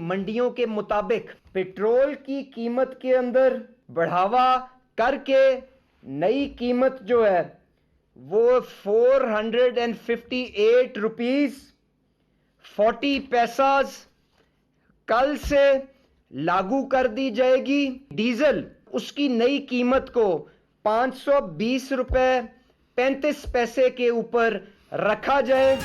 मंडियों के मुताबिक पेट्रोल की कीमत के अंदर बढ़ावा करके नई कीमत जो है वो 458 रुपीज 40 पैसाज कल से लागू कर दी जाएगी। डीजल उसकी नई कीमत को 520 रुपए 35 पैसे के ऊपर रखा जाए।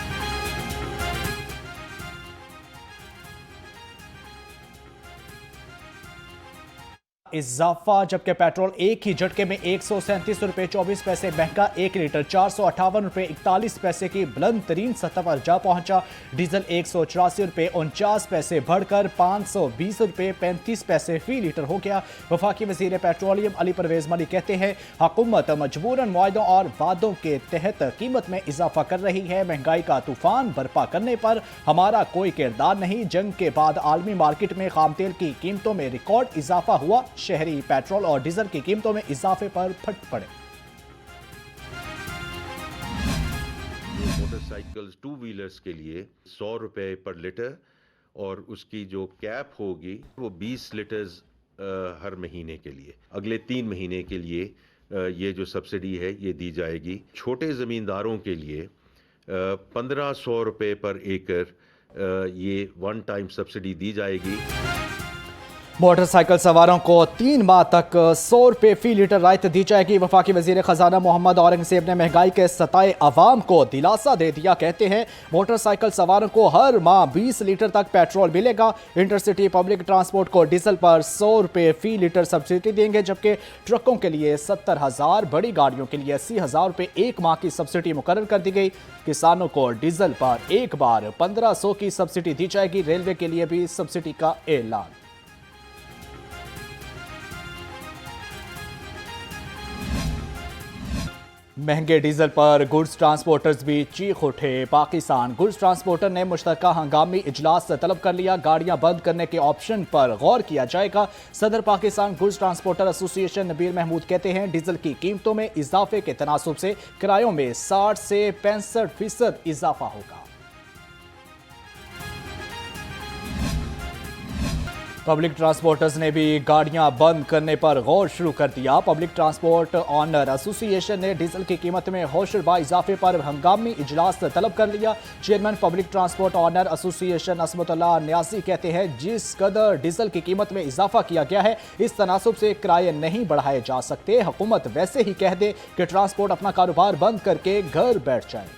इजाफा, जबकि पेट्रोल एक ही झटके में 137 रुपए 24 पैसे महंगा 1 लीटर 458 रुपए 41 पैसे की बुलंद तरीन सतह पर जा पहुंचा। डीजल 184 रुपए 49 पैसे बढ़कर 520 रुपए 35 पैसे फी लीटर हो गया। वफाकी वजीर पेट्रोलियम अली परवेज मलिक कहते हैं, हुकूमत मजबूरन मुआहदों और वादों के तहत कीमत में इजाफा कर रही है। महंगाई का तूफान बर्पा करने पर हमारा कोई किरदार नहीं। जंग के बाद आलमी मार्केट में खाम तेल की कीमतों में रिकॉर्ड इजाफा हुआ। शहरी पेट्रोल और डीजल की कीमतों में इजाफे पर फट पड़े। मोटरसाइकिल्स टू व्हीलर्स के लिए 100 रुपए पर लीटर और उसकी जो कैप होगी वो 20 लीटर्स हर महीने के लिए, अगले 3 महीने के लिए ये जो सब्सिडी है ये दी जाएगी। छोटे ज़मींदारों के लिए 1500 रुपए पर एकड़ ये वन टाइम सब्सिडी दी जाएगी। मोटरसाइकिल सवारों को 3 माह तक 100 रुपए फी लीटर रायत दी जाएगी। वफाकी वजीर खजाना मोहम्मद औरंगजेब ने महंगाई के सताए अवाम को दिलासा दे दिया। कहते हैं, मोटरसाइकिल सवारों को हर माह 20 लीटर तक पेट्रोल मिलेगा। इंटरसिटी पब्लिक ट्रांसपोर्ट को डीजल पर 100 रुपए फी लीटर सब्सिडी देंगे, जबकि ट्रकों के लिए 70,000, बड़ी गाड़ियों के लिए 80,000 रुपए एक माह की सब्सिडी मुकर्रर कर दी गई। किसानों को डीजल पर एक बार 1500 की सब्सिडी दी जाएगी। रेलवे के लिए भी सब्सिडी का ऐलान। महंगे डीजल पर गुड्स ट्रांसपोर्टर्स भी चीख उठे। पाकिस्तान गुड्स ट्रांसपोर्टर ने मुश्तरका हंगामी इजलास तलब कर लिया। गाड़ियां बंद करने के ऑप्शन पर गौर किया जाएगा। सदर Pakistan goods transporter association Nabeer Mahmood कहते हैं, डीजल की कीमतों में इजाफे के तनासुब से किरायों में 60 से 65% इजाफा होगा। पब्लिक ट्रांसपोर्टर्स ने भी गाड़ियां बंद करने पर गौर शुरू कर दिया। पब्लिक ट्रांसपोर्ट ऑनर एसोसिएशन ने डीजल की कीमत में होशरबा इजाफे पर हंगामी इजलास तलब कर लिया। Chairman public transport owner association Asmatullah Niazi कहते हैं, जिस कदर डीजल की कीमत में इजाफा किया गया है, इस तनासुब से किराए नहीं बढ़ाए जा सकते। हुकूमत वैसे ही कह दे कि ट्रांसपोर्ट अपना कारोबार बंद करके घर बैठ जाए।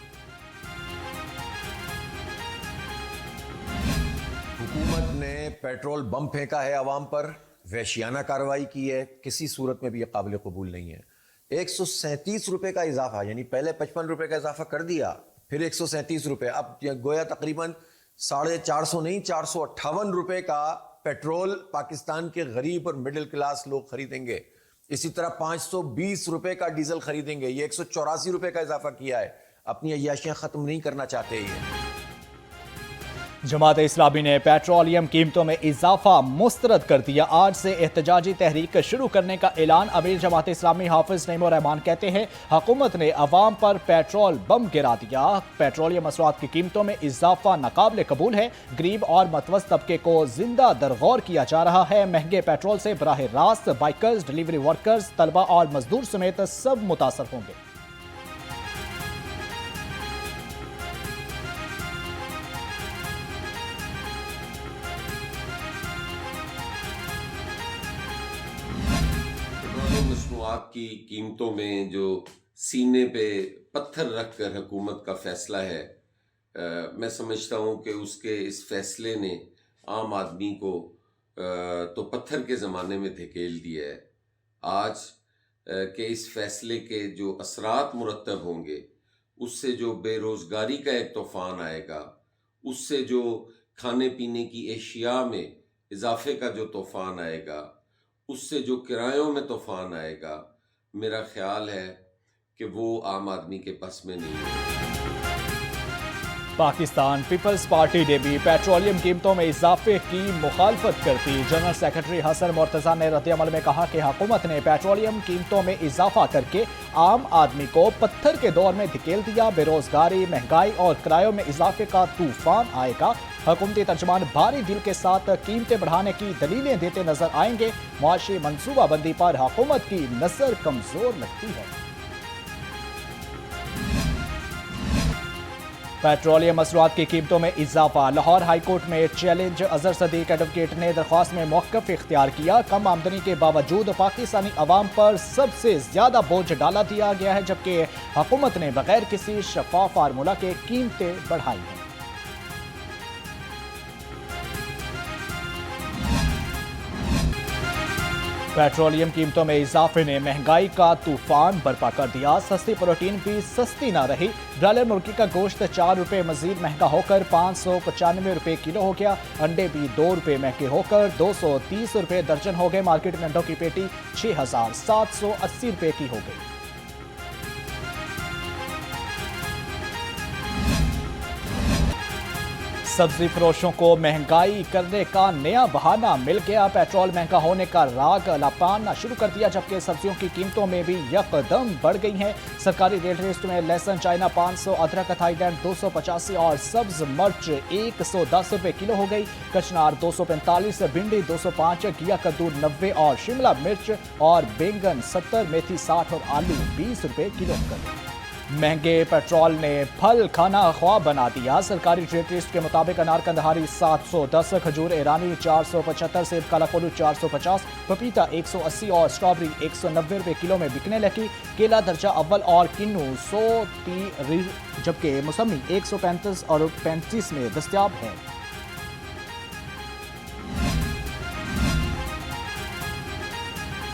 हुकूमत ने पेट्रोल बम फेंका है अवाम पर, वहशियाना कार्रवाई की है, किसी सूरत में भी यह काबिल कबूल नहीं है। 137 रुपए का इजाफा, यानी पहले 55 रुपए का इजाफा कर दिया, फिर 137 रुपए, अब गोया तकरीबन 450 नहीं 458 रुपए का पेट्रोल पाकिस्तान के गरीब और मिडिल क्लास लोग खरीदेंगे। इसी तरह 520 रुपए का डीजल खरीदेंगे। ये 184 रुपए का इजाफा किया है। अपनी अय्याशियां खत्म नहीं करना चाहते ये। जमात इस्लामी ने पेट्रोलियम कीमतों में इजाफा मुस्तरद कर दिया। आज से एहतजाजी तहरीक शुरू करने का ऐलान। अमीर जमात इस्लामी हाफिज नईमुर रहमान कहते हैं, हुकूमत ने अवाम पर पेट्रोल बम गिरा दिया। पेट्रोलियम मसरूआत की कीमतों में इजाफा नाकाबिल कबूल है। गरीब और मतवस्त तबके को जिंदा दरगौर किया जा रहा है। महंगे पेट्रोल से बराह रास्त बाइकर्स, डिलीवरी वर्कर्स, तलबा और मजदूर समेत सब मुतासर होंगे। मसनूआत की कीमतों में जो सीने पे पत्थर रखकर हुकूमत का फैसला है, मैं समझता हूँ कि उसके इस फैसले ने आम आदमी को तो पत्थर के ज़माने में धकेल दिया है। आज के इस फैसले के जो असरात मुरतब होंगे, उससे जो बेरोज़गारी का एक तूफ़ान आएगा, उससे जो खाने पीने की एशिया में इजाफे का जो तूफ़ान आएगा, उससे जो किरायों में तूफान आएगा, मेरा ख्याल है कि वो आम आदमी के बस में नहीं है। पाकिस्तान पीपल्स पार्टी ने भी पेट्रोलियम कीमतों में इजाफे की मुखालफत कर दी। जनरल सेक्रेटरी हसन मुर्तजा ने रद्द-ए-अमल में कहा कि हुकूमत ने पेट्रोलियम कीमतों में इजाफा करके आम आदमी को पत्थर के दौर में धकेल दिया। बेरोजगारी, महंगाई और किरायों में इजाफे का तूफान आएगा। हुकूमती तर्जुमान भारी दिल के साथ कीमतें बढ़ाने की दलीलें देते नजर आएंगे। मुआशी मनसूबाबंदी पर हुकूमत की नजर कमजोर लगती है। पेट्रोलियम मसरूआत की कीमतों में इजाफा। लाहौर हाईकोर्ट में चैलेंज। अजहर सदीक एडवोकेट ने दरख्वास्त में मौक़िफ़ इख्तियार किया। कम आमदनी के बावजूद पाकिस्तानी अवाम पर सबसे ज्यादा बोझ डाला दिया गया है, जबकि हुकूमत ने बगैर किसी शफाफ फार्मूला के कीमतें बढ़ाई हैं। पेट्रोलियम कीमतों में इजाफे ने महंगाई का तूफान बर्पा कर दिया। सस्ती प्रोटीन भी सस्ती ना रही। ब्रायलर मुर्गी का गोश्त 4 रुपए मजीद महंगा होकर 595 रुपए किलो हो गया। अंडे भी 2 रुपए महंगे होकर 230 रुपए दर्जन हो गए। मार्केट में अंडों की पेटी 6,780 रुपए की हो गई। सब्जी फरोशों को महंगाई करने का नया बहाना मिल गया। पेट्रोल महंगा होने का राग लापाना शुरू कर दिया, जबकि सब्जियों की कीमतों में भी यकदम बढ़ गई हैं। सरकारी रेट लिस्ट में लहसुन चाइना 500, अदरक थाईलैंड 285 और सब्ज मिर्च 110 रुपए किलो हो गई। कचनार 245, भिंडी 205, घिया कद्दू 90 और शिमला मिर्च और बैंगन 70, मेथी 60 और आलू 20 रुपए किलो कर गई। महंगे पेट्रोल ने फल खाना ख्वाब बना दिया। सरकारी रेट लिस्ट के मुताबिक अनार कंदहारी 710, खजूर ईरानी 475, सेब कालाकोलू 450, पपीता 180 और स्ट्रॉबेरी 190 रुपए किलो में बिकने लगी। केला दर्जा अव्वल और किन्नू 130, जबकि मौसमी 135 और 35 में दस्तयाब है।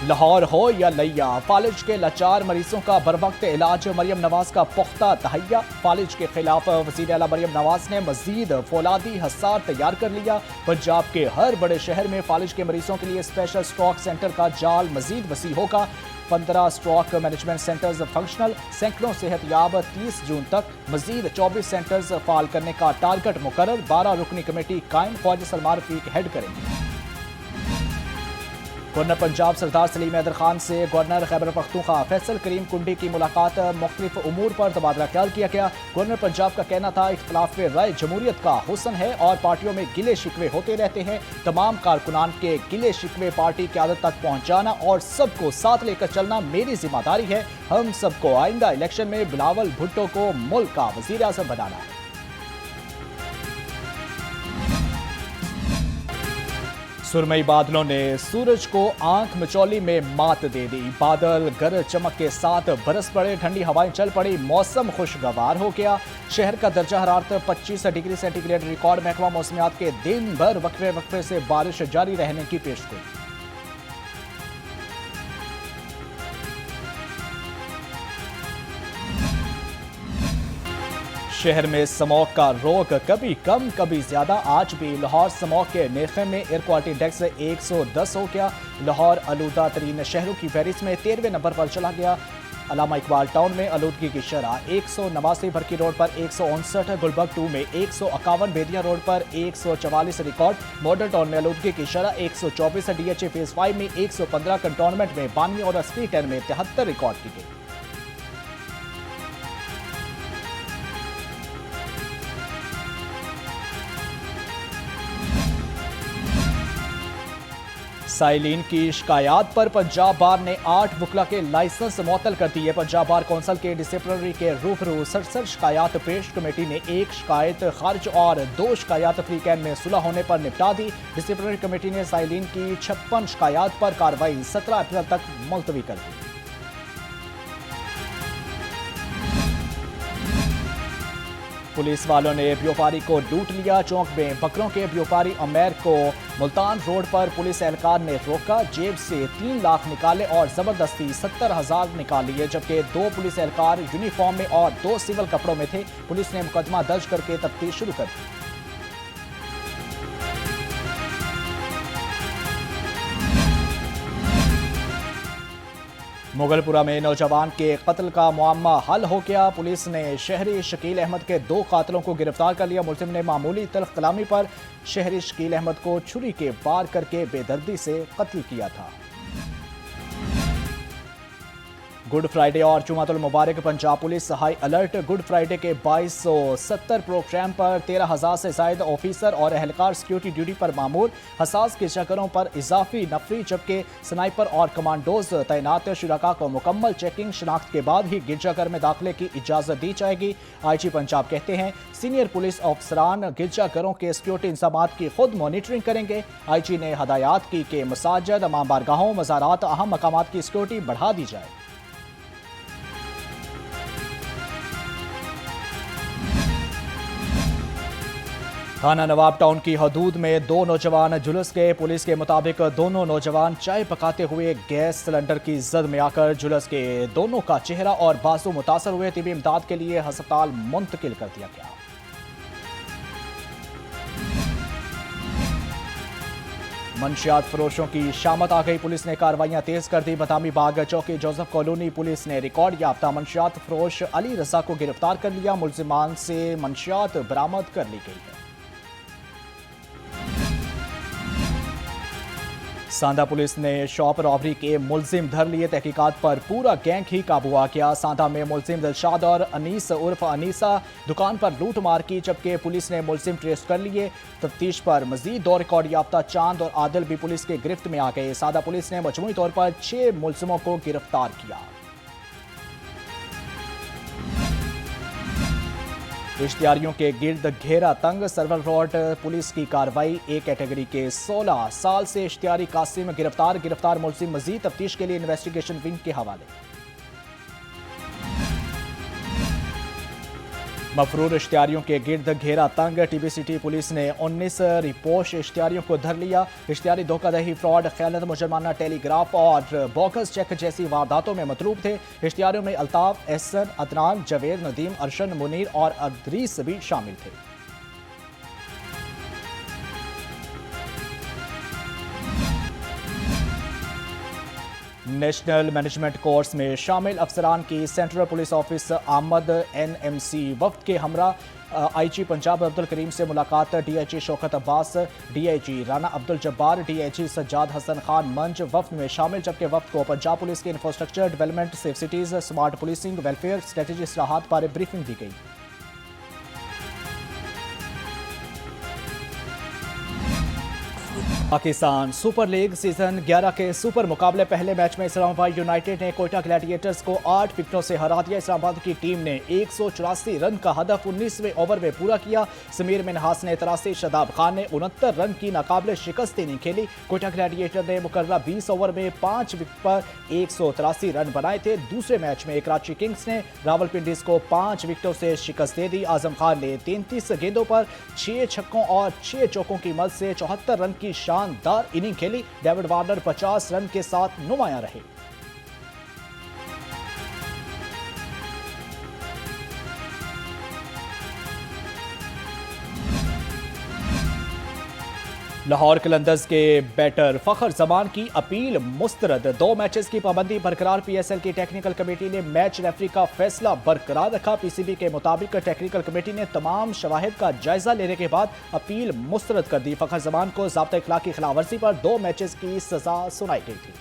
लाहौर हो या लिया, फालिज के लाचार मरीजों का बरवक्त इलाज। मरियम नवाज का पुख्ता तहैया। फालिज के खिलाफ वज़ीर आला मरियम नवाज ने मजीद फौलादी हसार तैयार कर लिया। पंजाब के हर बड़े शहर में फालिज के मरीजों के लिए स्पेशल स्ट्रोक सेंटर का जाल मजीद वसी होगा। 15 स्ट्रोक मैनेजमेंट सेंटर्स फंक्शनल, सैकड़ों सेहतयाब। 30 जून तक मजीद 24 सेंटर्स फाल करने का टारगेट मुकर्रर। 12 रुकनी कमेटी कायम। ख्वाजा सलमान रफीक हेड करेंगे। गवर्नर पंजाब सरदार सलीम हैदर खान से गवर्नर खैबर पख्तूनख्वा फैसल करीम कुंडी की मुलाकात। मुख्तलिफ उमूर पर तबादला ख्याल किया गया। गवर्नर पंजाब का कहना था इख्तलाफ राय जमहूरियत का हुस्न है और पार्टियों में गिले शिकवे होते रहते हैं। तमाम कारकुनान के गिले शिकवे पार्टी क़यादत तक पहुँचाना और सबको साथ लेकर चलना मेरी जिम्मेदारी है। हम सबको आइंदा इलेक्शन में बिलावल भुट्टो को मुल्क का वज़ीर आज़म बनाना है। सुरमई बादलों ने सूरज को आंख मिचौली में मात दे दी। बादल गरज चमक के साथ बरस पड़े। ठंडी हवाएं चल पड़ी। मौसम खुशगवार हो गया। शहर का दर्जा हरारत 25 डिग्री सेंटीग्रेड रिकॉर्ड। महकमा मौसमियात के दिन भर वक्फे वक्फे से बारिश जारी रहने की पेशगोई। शहर में स्मॉग का रोग कभी कम कभी ज्यादा। आज भी लाहौर स्मॉग के नेफे में एयर क्वालिटी इंडेक्स 110 हो गया। लाहौर आलूदा तरीन शहरों की फहरिस्त में 13वें नंबर पर चला गया। अलामा इकबाल टाउन में आलूदगी की शरह 189, भरकी रोड पर 159, गुलबर्ग 2 में 151, बेदिया रोड पर 144 रिकॉर्ड। मॉडल टाउन में आलूदगी की शरह 124, DHA फेज 5 में 115, कंटोनमेंट में 92 और अस्पी 10 में 73 रिकॉर्ड की गई। साइलिन की शिकायत पर पंजाब बार ने 8 वकला के लाइसेंस मुअत्तल कर दिए। पंजाब बार कौंसिल के डिसिप्लिनरी के रूबरू 67 शिकायत पेश। कमेटी ने 1 शिकायत खारिज और 2 शिकायत फ्री कैन में सुलह होने पर निपटा दी। डिसिप्लिनरी कमेटी ने साइलिन की 56 शिकायत पर कार्रवाई 17 अप्रैल तक मुलतवी कर दी। पुलिस वालों ने व्यापारी को लूट लिया। चौक में बकरों के व्यापारी अमेर को मुल्तान रोड पर पुलिस एहलकार ने रोका। जेब से 3 लाख निकाले और जबरदस्ती 70,000 निकाल लिए, जबकि 2 पुलिस एहलकार यूनिफॉर्म में और 2 सिविल कपड़ों में थे। पुलिस ने मुकदमा दर्ज करके तफ्तीश शुरू कर दी। मुगलपुरा में नौजवान के कत्ल का मुअम्मा हल हो गया। पुलिस ने शहरी शकील अहमद के 2 कातिलों को गिरफ्तार कर लिया। मुलजिम ने मामूली तल्ख कलामी पर शहरी शकील अहमद को छुरी के वार करके बेदर्दी से कत्ल किया था। गुड फ्राइडे और जुमातुल मुबारक, Punjab police high alert. Good Friday के 2270 प्रोग्राम पर 13,000 से ज्यादा ऑफिसर और एहलकार सिक्योरिटी ड्यूटी पर मामूर। हसास गिरजाघरों पर इजाफी नफरी, जबकि स्नाइपर और कमांडोज तैनात। शुरका को मुकम्मल चेकिंग शनाख्त के बाद ही गिरजाघर में दाखिले की इजाजत दी जाएगी। IG पंजाब कहते हैं सीनियर पुलिस अफसरान गिरजाघरों के सिक्योरिटी इंतजाम की खुद मॉनिटरिंग करेंगे। IG ने हदायत की कि मसाजिद, इमाम बारगाहों, मज़ारात, अहम मकामात की सिक्योरिटी बढ़ा दी जाए। थाना नवाब टाउन की हदूद में 2 नौजवान झुलस गए। पुलिस के मुताबिक दोनों नौजवान चाय पकाते हुए गैस सिलेंडर की जद में आकर झुलस के दोनों का चेहरा और बाजू मुतासर हुए। तिबी इमदाद के लिए अस्पताल मुंतकिल कर दिया गया। मंशियात फरोशों की शामत आ गई। पुलिस ने कार्रवाइयां तेज कर दी। बदामी बाग चौकी जोसेफ कॉलोनी पुलिस ने रिकॉर्ड याफ्ता मंशियात फरोश अली रजा को गिरफ्तार कर लिया। मुलजिमान से मंशियात बरामद कर ली गई है। सांदा पुलिस ने शॉप रॉबरी के मुलजिम धर लिए। तहकीकात पर पूरा गैंग ही काबू आ गया। सांदा में मुलजिम दिलशाद और अनीस उर्फ अनीसा दुकान पर लूट मार की, जबकि पुलिस ने मुलजिम ट्रेस कर लिए। तफ्तीश पर मजीद 2 रिकॉर्ड याफ्ता चांद और आदिल भी पुलिस के गिरफ्त में आ गए। सांदा पुलिस ने मजमूई तौर पर 6 मुलजिमों को गिरफ्तार किया। इश्तियारियों के गिर्द घेरा तंग, सर्वर रोड पुलिस की कार्रवाई। ए कैटेगरी के 16 साल से इश्तियारी कासिम गिरफ्तार मुलजिम मजीद तफ्तीश के लिए इन्वेस्टिगेशन विंग के हवाले। मफरूर इश्तियारियों के गिर्द घेरा तंग, TBCT पुलिस ने 19 रिपोर्ट इश्तियारियों को धर लिया। इश्तियारी धोखाधड़ी, फ्रॉड, खयानत, मुजरमाना टेलीग्राफ और बोगस चेक जैसी वारदातों में मतलूब थे। इश्तियारियों में अल्ताफ, एहसन, अदनान, जवेद, नदीम, अरशन, मुनीर और अदरीस भी शामिल थे। नेशनल मैनेजमेंट कोर्स में शामिल अफसरान की सेंट्रल पुलिस ऑफिस आमद। NMC वफ्द के हमरा IG पंजाब अब्दुल करीम से मुलाकात। DIG Shaukat Abbas, DIG Rana Abdul Jabbar, DIG Sajjad Hasan Khan मंच वफ्द में शामिल, जबकि वफ्द को पंजाब पुलिस के infrastructure development, safe cities, smart policing, welfare, strategy इस्लाहात पर ब्रीफिंग दी गई। पाकिस्तान सुपर लीग सीजन 11 के सुपर मुकाबले पहले मैच में इस्लामाबाद यूनाइटेड ने कोयटा ग्लैडिएटर्स को 8 विकेटों से हरा दिया। इस्लामाबाद की टीम ने 184 रन का हदफ 19वें ओवर में पूरा किया। समीर मिन्हास ने 83, शादाब खान ने 69 रन की नाकाबिले शिकस्त नहीं खेली। कोयटा ग्लैडिएटर ने मुकर्रर 20 ओवर में 5 विकेट पर 183 रन बनाए थे। दूसरे मैच में कराची किंग्स ने रावलपिंडीज को 5 विकेटों से शिकस्त दे दी। आजम खान ने 33 गेंदों पर 6 छक्कों और 6 चौकों की मदद से 74 रन की शानदार इनिंग खेली। डेविड वार्नर 50 रन के साथ नुमाया रहे। लाहौर कलंदर्स के बैटर फखर जमान की अपील मुस्तरद। 2 मैचेस की पाबंदी बरकरार। PSL की टेक्निकल कमेटी ने मैच रेफरी का फैसला बरकरार रखा। PCB के मुताबिक टेक्निकल कमेटी ने तमाम शवाहिद का जायजा लेने के बाद अपील मुस्तरद कर दी। फखर जमान को ज़ाब्ता इखलाक की खिलाफवर्जी पर 2 मैचेस की सजा सुनाई गई थी।